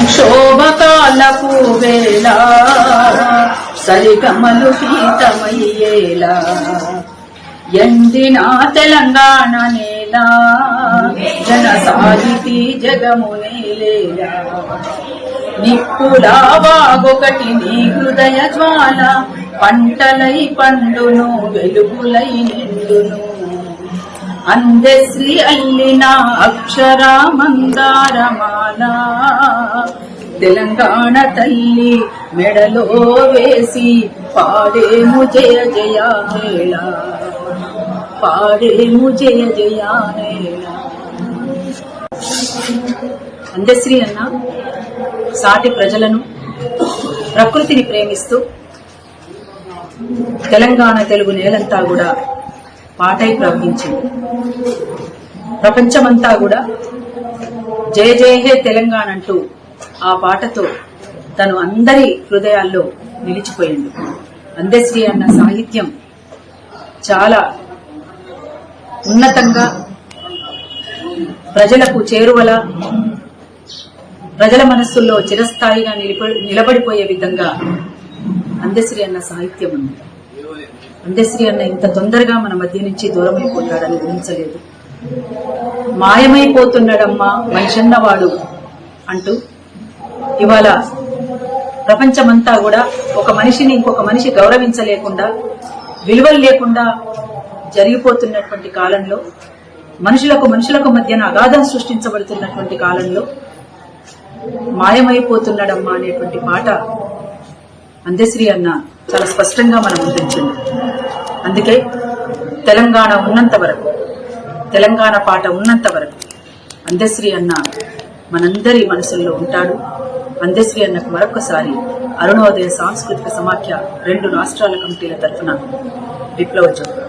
సంక్షోభకాలపు వేళ సరిగమలు గీతమయ్యేలా ఎండిన తెలంగాణ నేల జన సాహితీ జగమునేలేలా నిప్పులా వాగొకటి నీ హృదయ జ్వాల పంటలై పండును వెలుగులై నిండును అందశ్రీ అల్లిన అక్షర మందారమాల తెలంగాణ తల్లి మెడలో వేసి పాడేము జయ జయ మేళ పాడేము జయ జయ మేళ. అందశ్రీ అన్న సాటి ప్రజలను ప్రకృతిని ప్రేమిస్తూ తెలంగాణ తెలుగు నేలంతా కూడా పాటై ప్రవహించింది. ప్రపంచమంతా కూడా జయ జయ హే తెలంగాణ అంటూ ఆ పాటతో తను అందరి హృదయాల్లో నిలిచిపోయింది. అందశ్రీ అన్న సాహిత్యం చాలా ఉన్నతంగా ప్రజలకు చేరువల ప్రజల మనస్సుల్లో చిరస్థాయిగా నిలబడిపోయే విధంగా అందశ్రీ అన్న సాహిత్యం ఉంది. అందశ్రీ అన్న ఇంత తొందరగా మన మధ్య నుంచి దూరమైపోతాడని ఊహించలేదు. మాయమైపోతున్నాడమ్మా మనిషన్నవాడు అంటూ ఇవాళ ప్రపంచమంతా కూడా ఒక మనిషిని ఇంకొక మనిషి గౌరవించలేకుండా విలువలు లేకుండా జరిగిపోతున్నటువంటి కాలంలో మనుషులకు మధ్యన అగాధం సృష్టించబడుతున్నటువంటి కాలంలో మాయమైపోతున్నాడమ్మా అనేటువంటి పాట అందశ్రీ అన్న చాలా స్పష్టంగా మనం ఉండించింది. అందుకే తెలంగాణ ఉన్నంత వరకు, తెలంగాణ పాట ఉన్నంత వరకు అందశ్రీ అన్న మనందరి మనసుల్లో ఉంటాడు. అందశ్రీ అన్నకు మరొకసారి అరుణోదయ సాంస్కృతిక సమాఖ్య 2 రాష్ట్రాల కమిటీల తరఫున విప్లవ జోహార్.